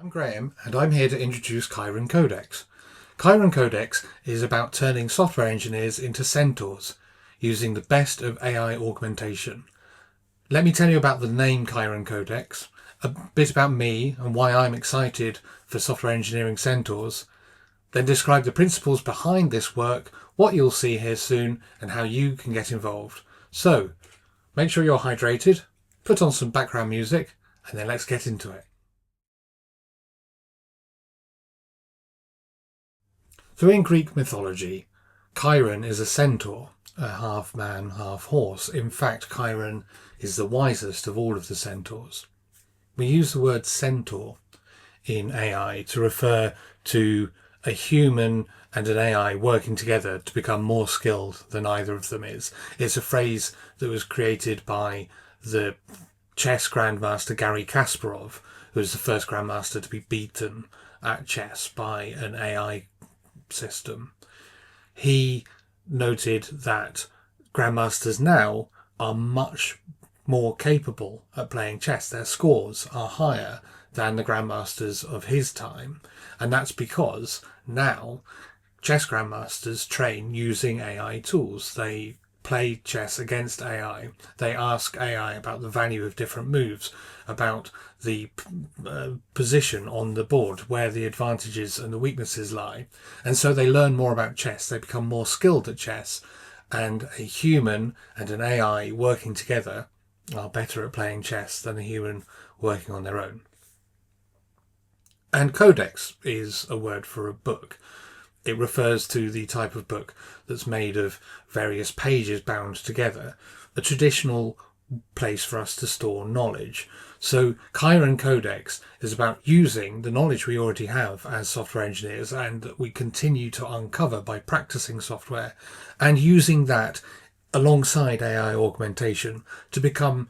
I'm Graham, and I'm here to introduce Chiron Codex. Chiron Codex is about turning software engineers into centaurs, using the best of AI augmentation. Let me tell you about the name Chiron Codex, a bit about me and why I'm excited for software engineering centaurs, then describe the principles behind this work, what you'll see here soon, and how you can get involved. So, make sure you're hydrated, put on some background music, and then let's get into it. So in Greek mythology, Chiron is a centaur, a half man, half horse. In fact, Chiron is the wisest of all of the centaurs. We use the word centaur in AI to refer to a human and an AI working together to become more skilled than either of them is. It's a phrase that was created by the chess grandmaster Garry Kasparov, who was the first grandmaster to be beaten at chess by an AI system. He noted that grandmasters now are much more capable at playing chess. Their scores are higher than the grandmasters of his time, and that's because now chess grandmasters train using AI tools. They play chess against AI. They ask AI about the value of different moves, about the position on the board, where the advantages and the weaknesses lie. And so they learn more about chess. They become more skilled at chess. And a human and an AI working together are better at playing chess than a human working on their own. And codex is a word for a book. It refers to the type of book that's made of various pages bound together, a traditional place for us to store knowledge. So Chiron Codex is about using the knowledge we already have as software engineers and that we continue to uncover by practicing software, and using that alongside AI augmentation to become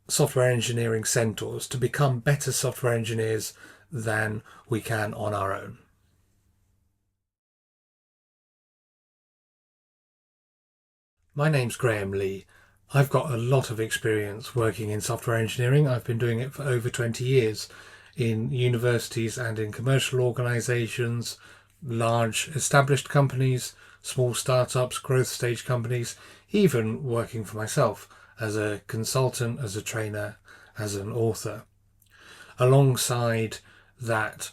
software engineering centaurs, to become better software engineers than we can on our own. My name's Graham Lee. I've got a lot of experience working in software engineering. I've been doing it for over 20 years in universities and in commercial organisations, large established companies, small startups, growth stage companies, even working for myself as a consultant, as a trainer, as an author. Alongside that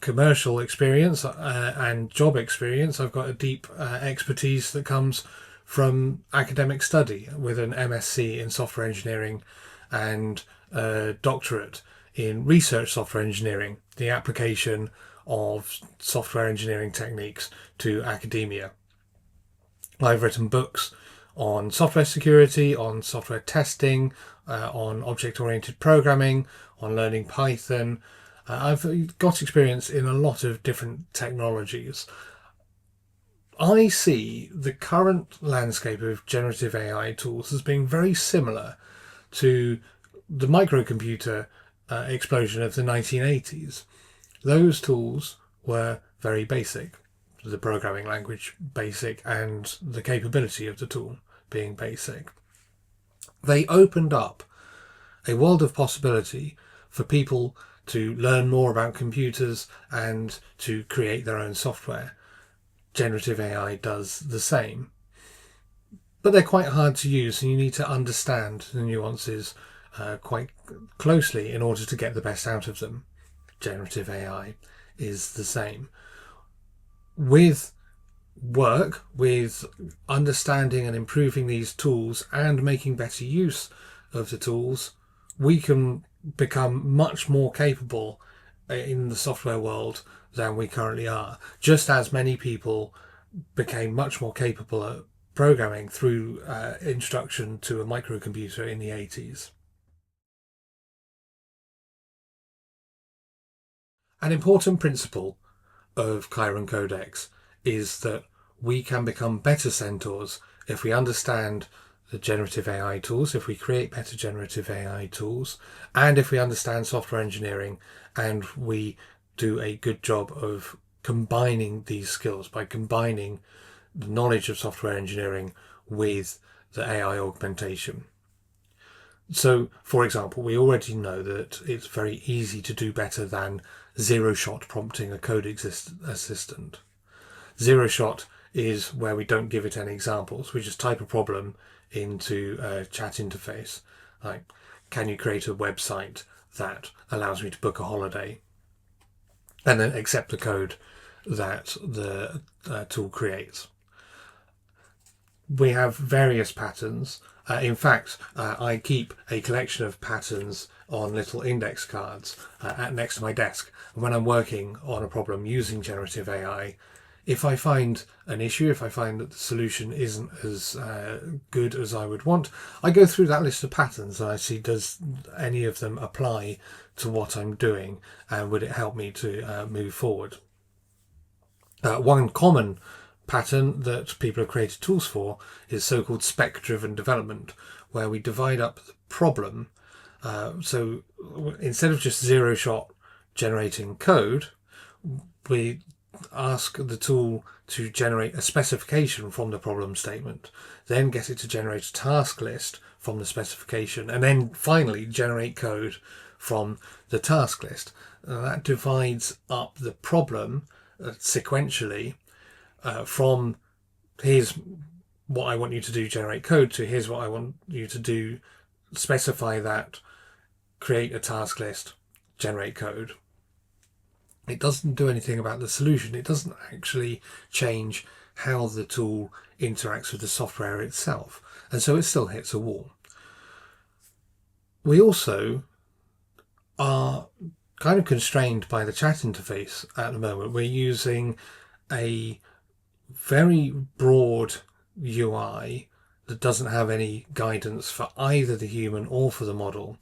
commercial experience and job experience, I've got a deep expertise that comes from academic study with an MSc in software engineering and a doctorate in research software engineering, the application of software engineering techniques to academia. I've written books on software security, on software testing, on object-oriented programming, on learning Python. I've got experience in a lot of different technologies. I see the current landscape of generative AI tools as being very similar to the microcomputer explosion of the 1980s. Those tools were very basic, the programming language basic and the capability of the tool being basic. They opened up a world of possibility for people to learn more about computers and to create their own software. Generative AI does the same. But they're quite hard to use, and you need to understand the nuances quite closely in order to get the best out of them. Generative AI is the same. With work, with understanding and improving these tools and making better use of the tools, we can become much more capable in the software world than we currently are, just as many people became much more capable at programming through introduction to a microcomputer in the 80s. An important principle of Chiron Codex is that we can become better centaurs if we understand the generative AI tools, if we create better generative AI tools, and if we understand software engineering and we do a good job of combining these skills by combining the knowledge of software engineering with the AI augmentation. So, for example, we already know that it's very easy to do better than zero-shot prompting a code assistant. Zero-shot is where we don't give it any examples. We just type a problem into a chat interface. Like, can you create a website that allows me to book a holiday? And then accept the code that the tool creates. We have various patterns. In fact, I keep a collection of patterns on little index cards next to my desk. And when I'm working on a problem using generative AI, if I find an issue, if I find that the solution isn't as good as I would want, I go through that list of patterns and I see, does any of them apply to what I'm doing, and would it help me to move forward? One common pattern that people have created tools for is so-called spec-driven development, where we divide up the problem. So instead of just zero-shot generating code, we ask the tool to generate a specification from the problem statement, then get it to generate a task list from the specification, and then finally generate code from the task list. That divides up the problem sequentially from here's what I want you to do, generate code, to here's what I want you to do, specify that, create a task list, generate code. It doesn't do anything about the solution. It doesn't actually change how the tool interacts with the software itself. And so it still hits a wall. We also are kind of constrained by the chat interface at the moment. We're using a very broad UI that doesn't have any guidance for either the human or for the model.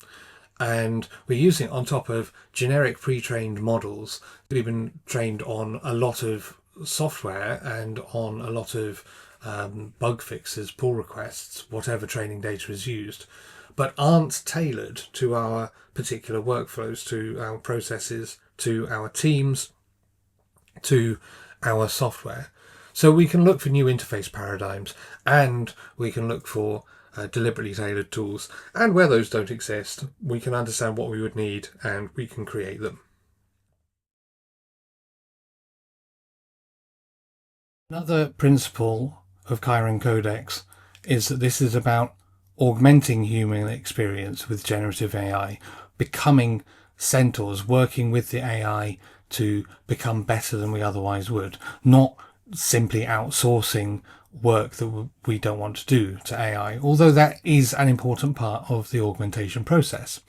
And we're using it on top of generic pre-trained models that have been trained on a lot of software and on a lot of bug fixes, pull requests, whatever training data is used, but aren't tailored to our particular workflows, to our processes, to our teams, to our software. So we can look for new interface paradigms, and we can look for deliberately tailored tools, and where those don't exist, we can understand what we would need and we can create them. Another principle of Chiron Codex is that this is about augmenting human experience with generative AI, becoming centaurs, working with the AI to become better than we otherwise would, not simply outsourcing work that we don't want to do to AI, although that is an important part of the augmentation process.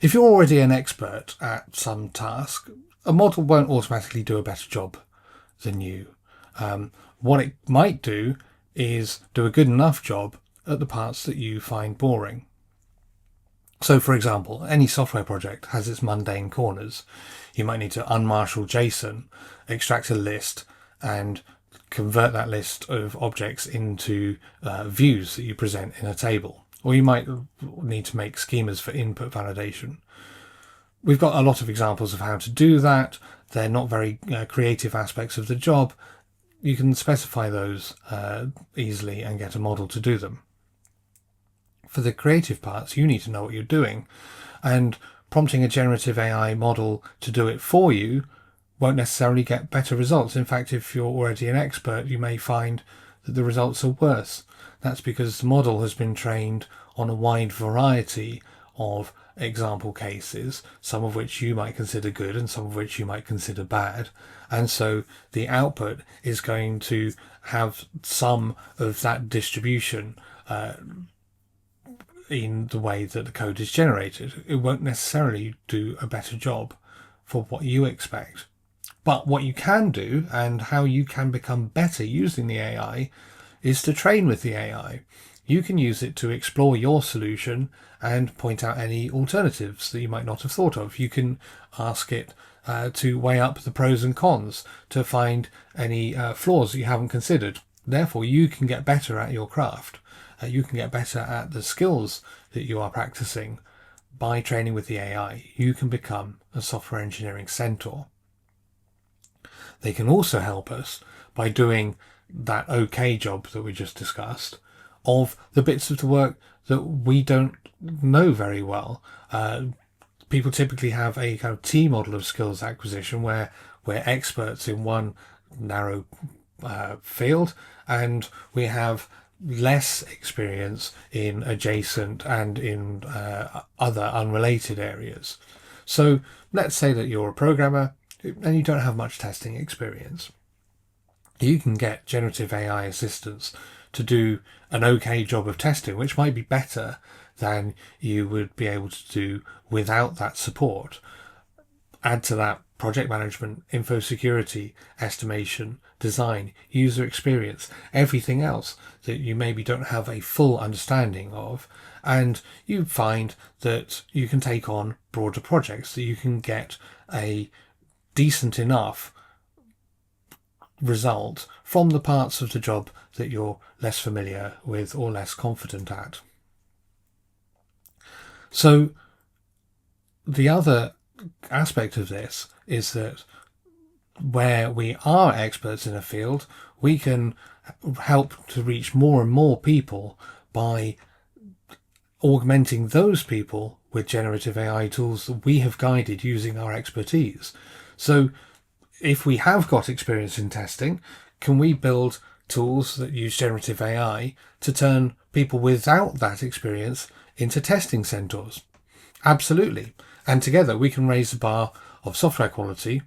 If you're already an expert at some task, a model won't automatically do a better job than you. What it might do is do a good enough job at the parts that you find boring. So, for example, any software project has its mundane corners. You might need to unmarshal JSON, extract a list, and convert that list of objects into views that you present in a table. Or you might need to make schemas for input validation. We've got a lot of examples of how to do that. They're not very creative aspects of the job. You can specify those easily and get a model to do them. For the creative parts, you need to know what you're doing, and prompting a generative AI model to do it for you won't necessarily get better results. In fact, if you're already an expert, you may find that the results are worse. That's because the model has been trained on a wide variety of example cases, some of which you might consider good and some of which you might consider bad. And so the output is going to have some of that distribution in the way that the code is generated. It won't necessarily do a better job for what you expect. But what you can do, and how you can become better using the AI, is to train with the AI. You can use it to explore your solution and point out any alternatives that you might not have thought of. You can ask it to weigh up the pros and cons, to find any flaws that you haven't considered. Therefore, you can get better at your craft. You can get better at the skills that you are practicing by training with the AI. You can become a software engineering centaur. They can also help us by doing that okay job that we just discussed of the bits of the work that we don't know very well. People typically have a kind of T model of skills acquisition where we're experts in one narrow field, and we have less experience in adjacent and in other unrelated areas. So let's say that you're a programmer and you don't have much testing experience. You can get generative AI assistants to do an okay job of testing, which might be better than you would be able to do without that support. Add to that project management, info security, estimation, design, user experience, everything else that you maybe don't have a full understanding of, and you find that you can take on broader projects, that you can get a decent enough result from the parts of the job that you're less familiar with or less confident at. So the other aspect of this is that where we are experts in a field, we can help to reach more and more people by augmenting those people with generative AI tools that we have guided using our expertise. So if we have got experience in testing, can we build tools that use generative AI to turn people without that experience into testing centaurs? Absolutely. And together we can raise the bar of software quality,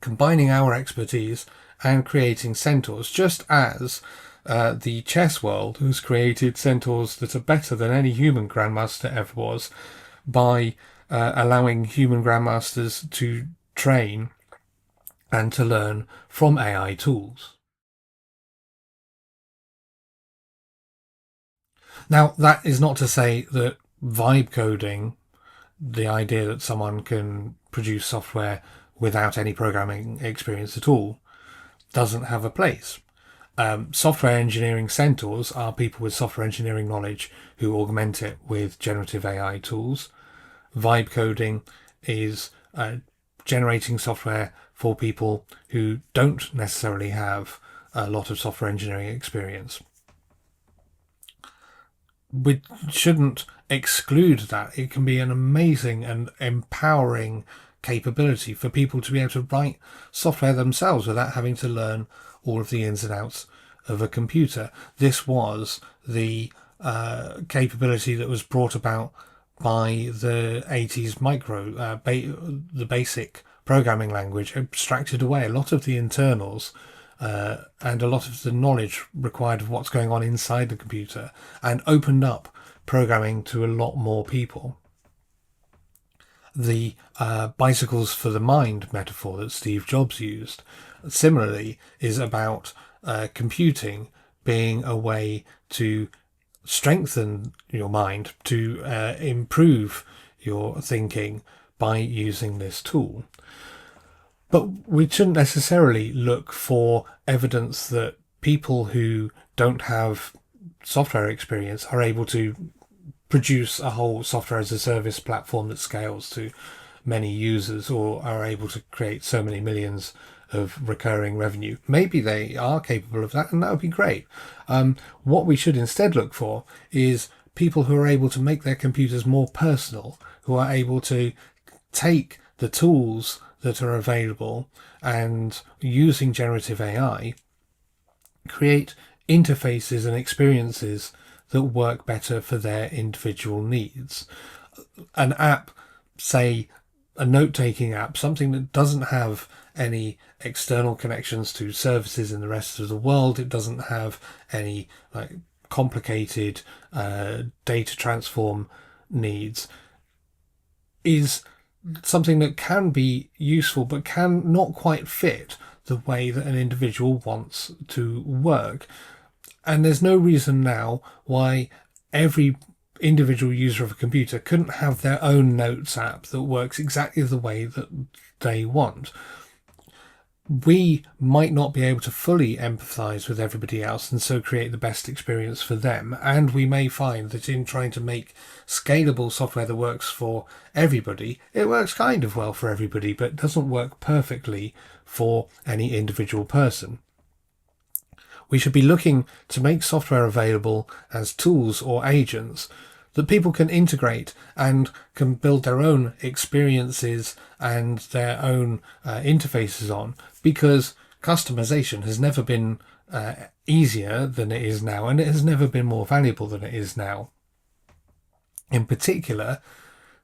combining our expertise and creating centaurs, just as the chess world has created centaurs that are better than any human grandmaster ever was by allowing human grandmasters to train and to learn from AI tools. Now, that is not to say that vibe coding, the idea that someone can produce software without any programming experience at all, doesn't have a place. Software engineering centaurs are people with software engineering knowledge who augment it with generative AI tools. Vibe coding is generating software for people who don't necessarily have a lot of software engineering experience. We shouldn't exclude that. It can be an amazing and empowering capability for people to be able to write software themselves without having to learn all of the ins and outs of a computer. This was the capability that was brought about by the 80s the basic programming language, abstracted away a lot of the internals and a lot of the knowledge required of what's going on inside the computer, and opened up programming to a lot more people. The bicycles for the mind metaphor that Steve Jobs used, similarly, is about computing being a way to strengthen your mind, to improve your thinking by using this tool. But we shouldn't necessarily look for evidence that people who don't have software experience are able to produce a whole software as a service platform that scales to many users, or are able to create so many millions of recurring revenue. Maybe they are capable of that, and that would be great. What we should instead look for is people who are able to make their computers more personal, who are able to take the tools that are available and, using generative AI, create interfaces and experiences that work better for their individual needs. An app, say a note-taking app, something that doesn't have any external connections to services in the rest of the world, it doesn't have any complicated data transform needs, is something that can be useful but can not quite fit the way that an individual wants to work. And there's no reason now why every individual user of a computer couldn't have their own notes app that works exactly the way that they want. We might not be able to fully empathize with everybody else and so create the best experience for them. And we may find that in trying to make scalable software that works for everybody, it works kind of well for everybody, but doesn't work perfectly for any individual person. We should be looking to make software available as tools or agents that people can integrate and can build their own experiences and their own interfaces on, because customization has never been easier than it is now, and it has never been more valuable than it is now. In particular,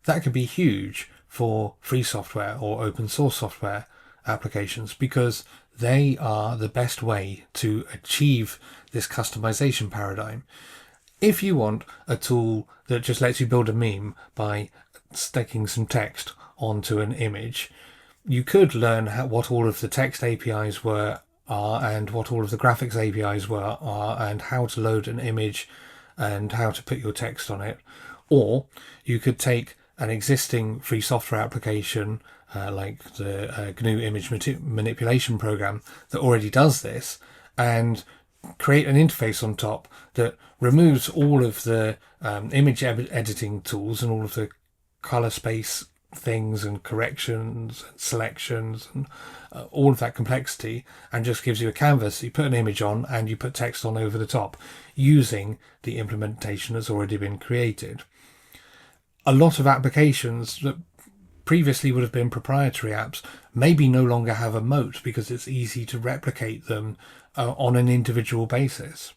that can be huge for free software or open source software applications, because they are the best way to achieve this customization paradigm. If you want a tool that just lets you build a meme by sticking some text onto an image, you could learn what all of the text APIs are, and what all of the graphics APIs are, and how to load an image and how to put your text on it. Or you could take an existing free software application like the GNU image manipulation program that already does this, and create an interface on top that removes all of the image editing tools and all of the color space things and corrections and selections and all of that complexity, and just gives you a canvas. You put an image on and you put text on over the top using the implementation that's already been created. A lot of applications that previously would have been proprietary apps maybe no longer have a moat because it's easy to replicate them on an individual basis.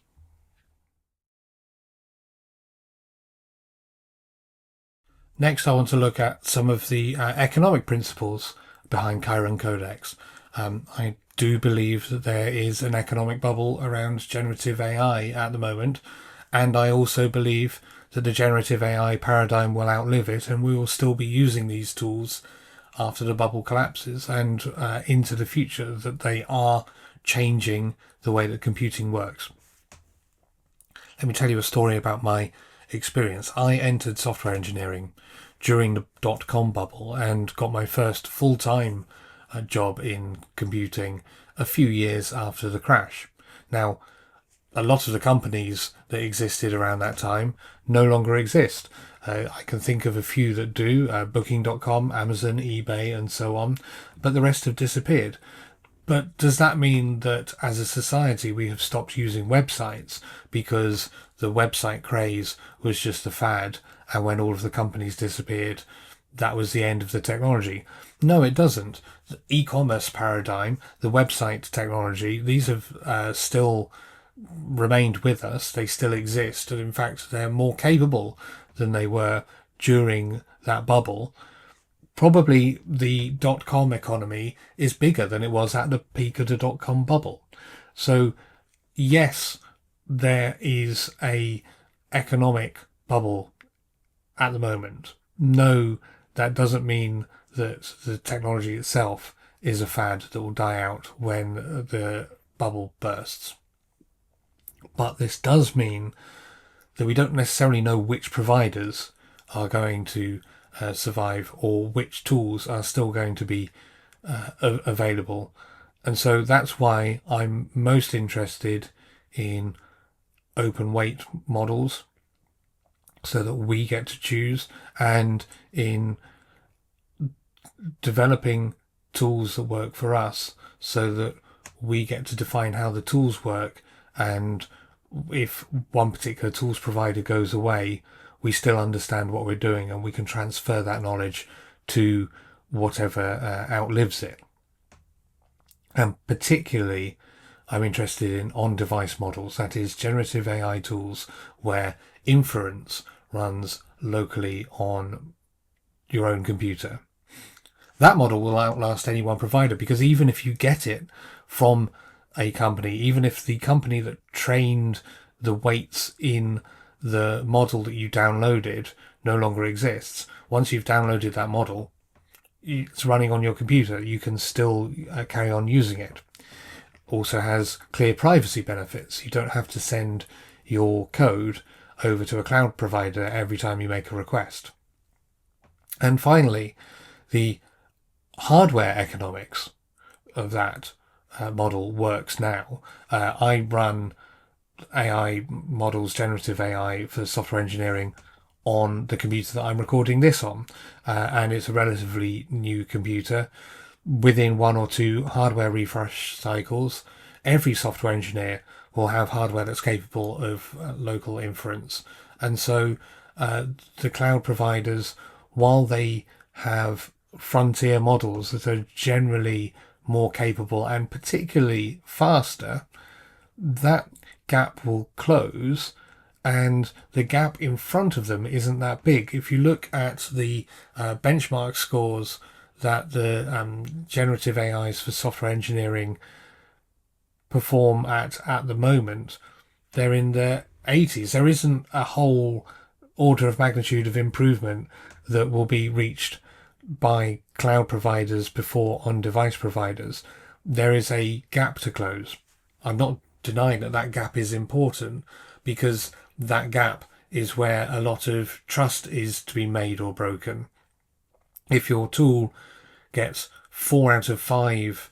Next, I want to look at some of the economic principles behind Chiron Codex. I do believe that there is an economic bubble around generative AI at the moment, and I also believe that the generative AI paradigm will outlive it, and we will still be using these tools after the bubble collapses and into the future, that they are changing the way that computing works. Let me tell you a story about my experience. I entered software engineering during the dot-com bubble and got my first full-time job in computing a few years after the crash. Now, a lot of the companies that existed around that time no longer exist. I can think of a few that do, Booking.com, Amazon, eBay, and so on, but the rest have disappeared. But does that mean that as a society we have stopped using websites because the website craze was just a fad, and when all of the companies disappeared, that was the end of the technology? No, it doesn't. The e-commerce paradigm, the website technology, these have still remained with us. They still exist, and in fact they're more capable than they were during that bubble. Probably the dot-com economy is bigger than it was at the peak of the dot-com bubble. So yes, there is a economic bubble at the moment. No, that doesn't mean that the technology itself is a fad that will die out when the bubble bursts. But this does mean that we don't necessarily know which providers are going to survive, or which tools are still going to be available. And so that's why I'm most interested in open weight models, so that we get to choose, and in developing tools that work for us so that we get to define how the tools work, and if one particular tools provider goes away, we still understand what we're doing and we can transfer that knowledge to whatever outlives it. And particularly I'm interested in on-device models, that is generative AI tools where inference runs locally on your own computer. That model will outlast any one provider, because even if you get it from a company, even if the company that trained the weights in the model that you downloaded no longer exists, once you've downloaded that model, it's running on your computer, you can still carry on using it. Also has clear privacy benefits. You don't have to send your code over to a cloud provider every time you make a request. And finally, the hardware economics of that model works now. I run AI models, generative AI for software engineering, on the computer that I'm recording this on, and it's a relatively new computer. Within 1 or 2 hardware refresh cycles, every software engineer will have hardware that's capable of local inference. And so the cloud providers, while they have frontier models that are generally more capable and particularly faster, that gap will close, and the gap in front of them isn't that big. If you look at the benchmark scores that the generative AIs for software engineering perform at the moment, they're in the 80s. There isn't a whole order of magnitude of improvement that will be reached by cloud providers before on-device providers. There is a gap to close. I'm not denying that that gap is important, because that gap is where a lot of trust is to be made or broken. If your tool gets 4 out of 5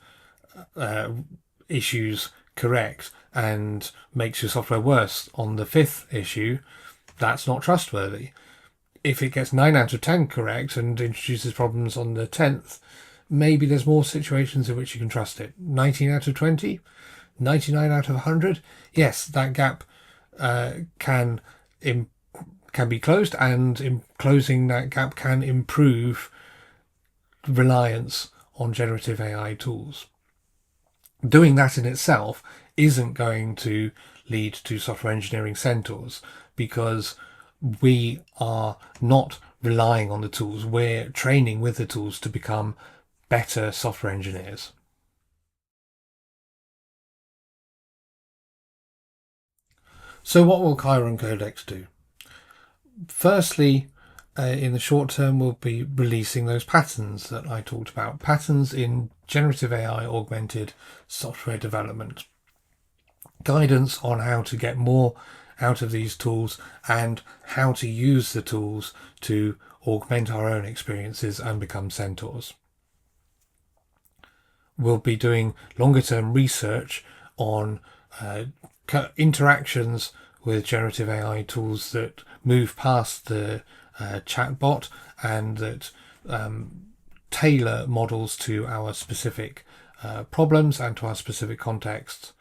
issues correct and makes your software worse on the 5th issue, that's not trustworthy. If it gets 9 out of 10 correct and introduces problems on the 10th, maybe there's more situations in which you can trust it. 19 out of 20? 99 out of 100? Yes, that gap can be closed, and in closing that gap can improve reliance on generative AI tools. Doing that in itself isn't going to lead to software engineering centaurs, because we are not relying on the tools. We're training with the tools to become better software engineers. So what will Chiron Codex do? Firstly, in the short term, we'll be releasing those patterns that I talked about, patterns in generative AI augmented software development, guidance on how to get more out of these tools and how to use the tools to augment our own experiences and become centaurs. We'll be doing longer term research on interactions with generative AI tools that move past the chatbot and that tailor models to our specific problems and to our specific contexts.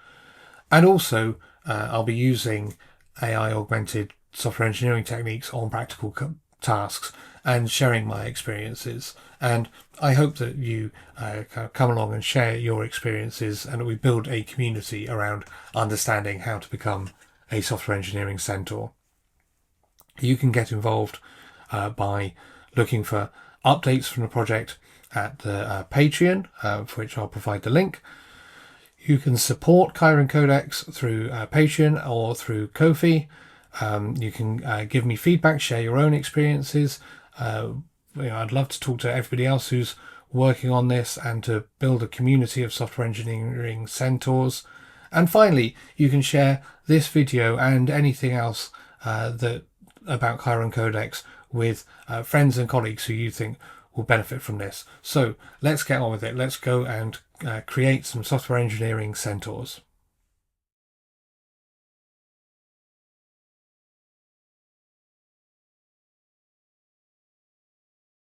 And also, I'll be using AI augmented software engineering techniques on practical tasks and sharing my experiences. And I hope that you kind of come along and share your experiences, and that we build a community around understanding how to become a software engineering centaur. You can get involved by looking for updates from the project at the Patreon, for which I'll provide the link. You can support Chiron Codex through Patreon or through Ko-fi. You can give me feedback, share your own experiences. I'd love to talk to everybody else who's working on this and to build a community of software engineering centaurs. And finally, you can share this video and anything else about Chiron Codex with friends and colleagues who you think will benefit from this. So let's get on with it. Let's go and create some software engineering centaurs.